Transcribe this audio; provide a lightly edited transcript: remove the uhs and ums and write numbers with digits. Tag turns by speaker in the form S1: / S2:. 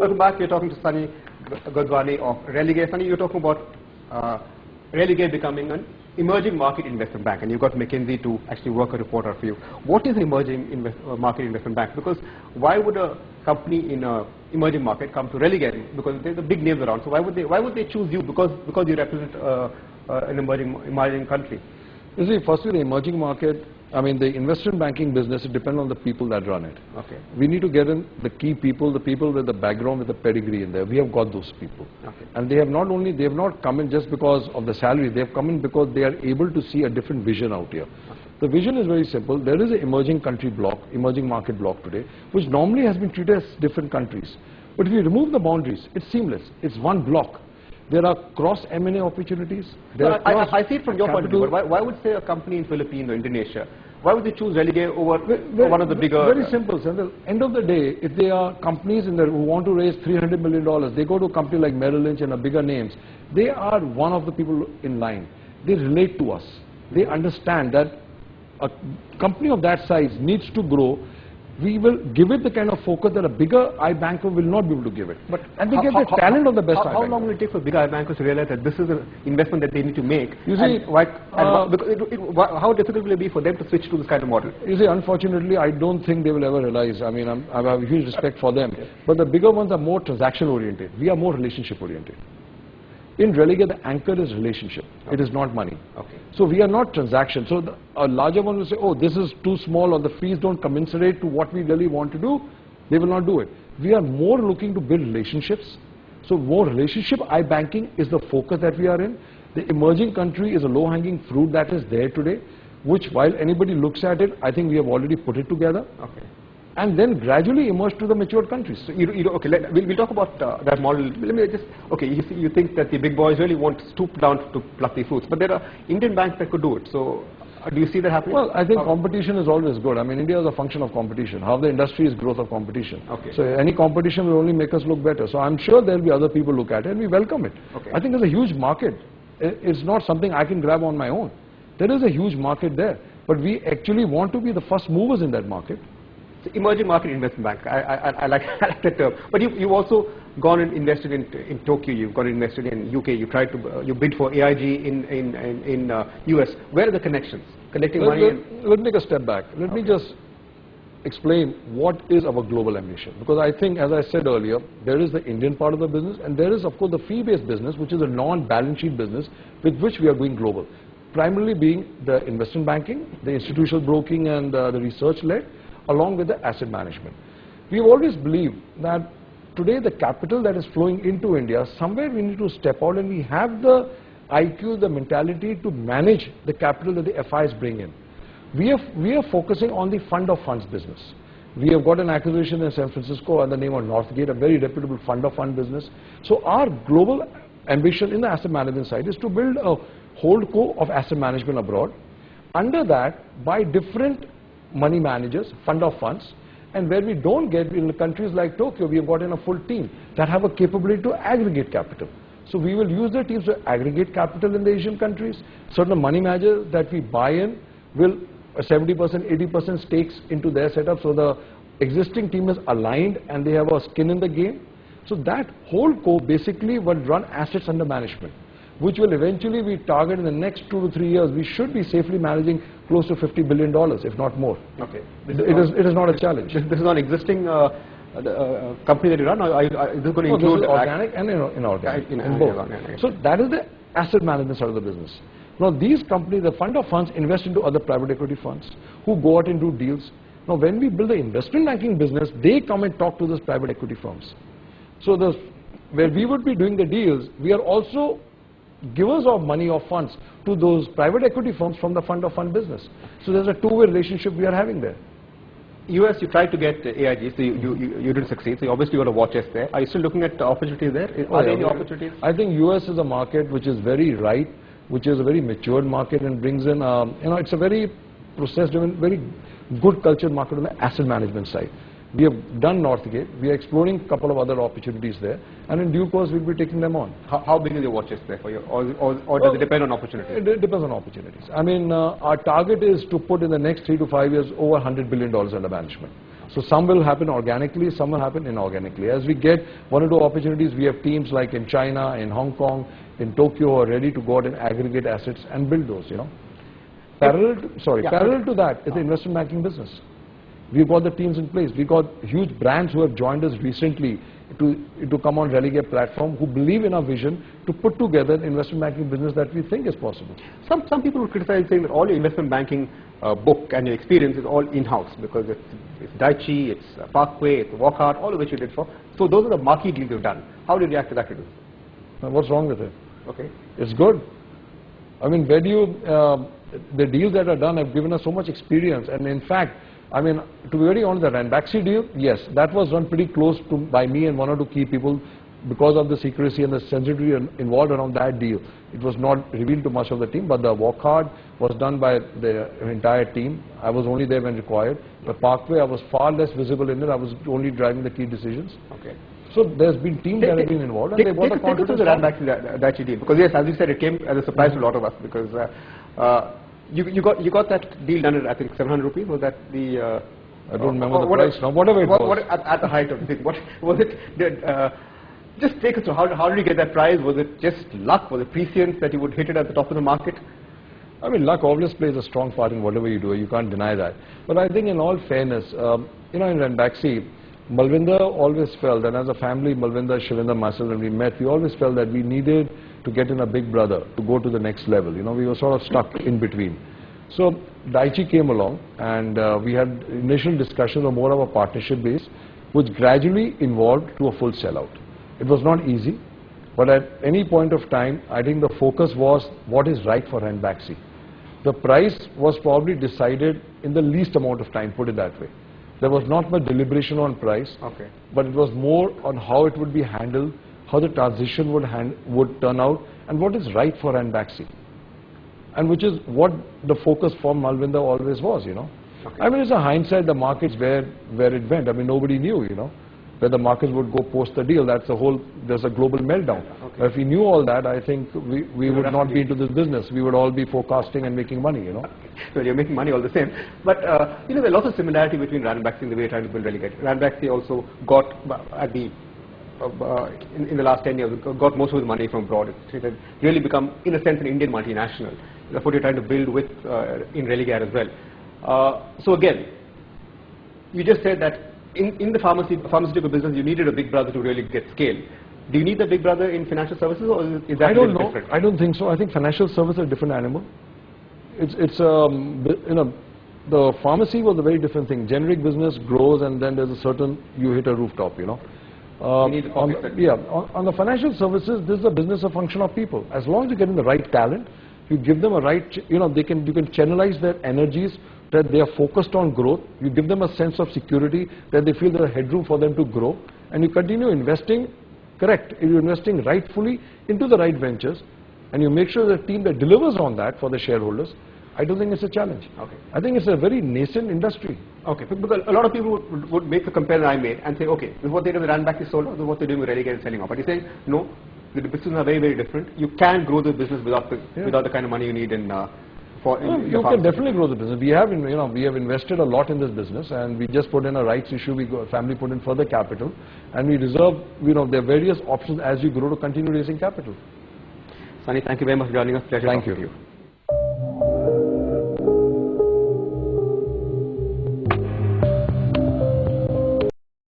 S1: Welcome back. We're talking to Sunil Godhwani of Religare. Sunil, you're talking about Religare becoming an emerging market investment bank, and you've got McKinsey to actually work a report out for you. What is an emerging market investment bank? Because why would a company in an emerging market come to Religare? Because there's a big names around. So why would they choose you? Because you represent an emerging country.
S2: You see, firstly, the emerging market, I mean, the investment banking business, it depends on the people that run it.
S1: Okay.
S2: We need to get in the key people, the people with the background, with the pedigree in there. We have got those people.
S1: Okay.
S2: And they have not come in just because of the salary. They have come in because they are able to see a different vision out here. Okay. The vision is very simple. There is an emerging country block, emerging market block today, which normally has been treated as different countries. But if you remove the boundaries, it's seamless. It's one block. There are cross M&A opportunities.
S1: I see it from your point of view, but why would, say, a company in Philippines or Indonesia, why would they choose Religare over one of the bigger...
S2: Very simple, sir. At the end of the day, if they are companies in there who want to raise $300 million, they go to a company like Merrill Lynch and bigger names, they are one of the people in line. They relate to us. They understand that a company of that size needs to grow. We will give it the kind of focus that a bigger iBanker will not be able to give it. And they get the talent of the best iBanker.
S1: How long will it take for bigger iBankers to realize that this is an investment that they need to make?
S2: You see,
S1: how difficult will it be for them to switch to this kind of model?
S2: You see, unfortunately, I don't think they will ever realize. I mean, I have huge respect for them. But the bigger ones are more transaction-oriented. We are more relationship-oriented. In Religare, the anchor is relationship. Okay. It is not money.
S1: Okay.
S2: So we are not transaction. So a larger one will say, oh, this is too small, or the fees don't commensurate to what we really want to do. They will not do it. We are more looking to build relationships. So more relationship iBanking is the focus that we are in. The emerging country is a low-hanging fruit that is there today, which while anybody looks at it, I think we have already put it together. Okay. And then gradually emerge to the matured countries.
S1: So okay, we'll talk about that model. Let me just, okay, you think that the big boys really won't stoop down to pluck the fruits, but there are Indian banks that could do it. So do you see that happening?
S2: Well, I think competition is always good. I mean, India is a function of competition. Half the industry is growth of competition.
S1: Okay.
S2: So any competition will only make us look better. So I'm sure there will be other people look at it, and we welcome it.
S1: Okay.
S2: I think there's a huge market. It's not something I can grab on my own. There is a huge market there, but we actually want to be the first movers in that market.
S1: Emerging market investment bank. I like that term. But you've also gone and invested in Tokyo. You've gone and invested in UK. You bid for AIG in US. Where are the connections? Connecting money.
S2: Let me take a step back. Let me just explain what is our global ambition. Because I think, as I said earlier, there is the Indian part of the business, and there is, of course, the fee-based business, which is a non-balance sheet business with which we are going global. Primarily being the investment banking, the institutional broking, and the research-led, along with the asset management. We've always believed that today the capital that is flowing into India, somewhere we need to step out, and we have the IQ, the mentality to manage the capital that the FIs bring in. We are focusing on the fund of funds business. We have got an acquisition in San Francisco under the name of Northgate, a very reputable fund of fund business. So our global ambition in the asset management side is to build a holdco of asset management abroad. Under that, by different money managers, fund of funds, and where we don't get, in countries like Tokyo, we have got in a full team that have a capability to aggregate capital. So we will use the teams to aggregate capital in the Asian countries. Certain money managers that we buy in will 70%, 80% stakes into their setup, so the existing team is aligned and they have a skin in the game. So that whole core basically will run assets under management, which will eventually be targeted in the next 2 to 3 years. We should be safely managing close to $50 billion, if not more.
S1: Okay.
S2: It is not a challenge.
S1: This is an existing company that you run, or is this going to include...
S2: This is organic and inorganic, in both. So that is the asset management side of the business. Now these companies, the fund of funds, invest into other private equity funds who go out and do deals. Now when we build the investment banking business, they come and talk to those private equity firms. So where we would be doing the deals, we are also givers of money or funds to those private equity firms from the fund of fund business. So there's a two-way relationship we are having there.
S1: US, you tried to get AIG, so you didn't succeed, so you obviously got a watch list there. Are you still looking at opportunities there? Are there any opportunities?
S2: I think US is a market which is very ripe, which is a very matured market, and brings in, it's a very process-driven, very good cultured market on the asset management side. We have done Northgate. We are exploring a couple of other opportunities there, and in due course we'll be taking them on.
S1: How big is your watch list there for you, or does it depend on opportunities?
S2: It depends on opportunities. I mean, our target is to put in the next 3 to 5 years over $100 billion under management. So some will happen organically, some will happen inorganically. As we get one or two opportunities, we have teams like in China, in Hong Kong, in Tokyo, who are ready to go out and aggregate assets and build those, you know. Parallel to that is the investment banking business. We've got the teams in place. We've got huge brands who have joined us recently to come on Religare platform, who believe in our vision to put together an investment banking business that we think is possible.
S1: Some people would criticize saying that all your investment banking book and your experience is all in-house, because it's Daiichi, it's Parkway, it's Walkhart, all of which you did for. So those are the marquee deals you've done. How do you react to that?
S2: What's wrong with it?
S1: Okay.
S2: It's good. I mean, where do you, the deals that are done have given us so much experience, and in fact, I mean, to be very honest, the Ranbaxy deal, yes, that was run pretty close to by me and one or two key people because of the secrecy and the sensitivity involved around that deal. It was not revealed to much of the team, but the Walkhart was done by the entire team. I was only there when required. The Parkway, I was far less visible in it. I was only driving the key decisions.
S1: Okay.
S2: So there's been teams that have been involved, and they got the confidence.
S1: Take us to the Ranbaxy Daiichi deal, because yes, as you said, it came as a surprise to a lot of us, because you got that deal done at, I think, 700 rupees. Was that the?
S2: I don't remember the price now. Whatever it was.
S1: At the height of the thing, what was it? Just take us through. How did you get that prize? Was it just luck? Was it prescience that you would hit it at the top of the market?
S2: I mean, luck always plays a strong part in whatever you do. You can't deny that. But I think, in all fairness, you know, in Ranbaxy, Malvinder always felt, and as a family, Malvinder, Shivinder, myself, when we met, we always felt that we needed to get in a big brother to go to the next level. You know, we were sort of stuck in between. So Daiichi came along, and we had initial discussions on more of a partnership base, which gradually evolved to a full sellout. It was not easy, but at any point of time, I think the focus was what is right for Ranbaxy. The price was probably decided in the least amount of time, put it that way. There was not much deliberation on price,
S1: okay,
S2: but it was more on how it would be handled, how the transition would turn out, and what is right for Ranbaxy. And which is what the focus for Malvinder always was, you know. Okay. I mean, it's a hindsight, the markets where it went. I mean, nobody knew, you know, where the markets would go post the deal. That's there's a global meltdown. Okay. If we knew all that, I think we would not be into this business. We would all be forecasting and making money, you know.
S1: So you're making money all the same. But, you know, there's lots of similarity between Ranbaxy and the way you're trying to build Religare. Ranbaxy also got, at the, in the last 10 years, got most of the money from abroad. It had really become, in a sense, an Indian multinational. That's what you're trying to build with in Religare as well. So again, you just said that in the pharmaceutical business, you needed a big brother to really get scale. Do you need the big brother in financial services, or is that different?
S2: I don't think so. I think financial services are a different animal. It's you know, the pharmacy was a very different thing. Generic business grows, and then there's a certain, you hit a rooftop, you know. On the financial services, this is a business, a function of people. As long as you get in the right talent, you give them a right, you know, you can channelize their energies, that they are focused on growth. You give them a sense of security, that they feel there's a headroom for them to grow, and you continue investing, correct, you're investing rightfully into the right ventures, and you make sure the team that delivers on that for the shareholders. I don't think it's a challenge. Okay. I think it's a very nascent industry.
S1: Okay, because a lot of people would make the comparison I made and say, okay, this is what they do with Ranbaxy solo, this is what they're doing with Religare and selling off. But you're saying, no, the businesses are very, very different. You can grow the business without the kind of money you need in
S2: you can definitely grow the business. We have, we have invested a lot in this business, and we just put in a rights issue. Family put in further capital, and we reserve, there are various options as you grow to continue raising capital.
S1: Sunny, thank you very much for joining us. Pleasure talking to you.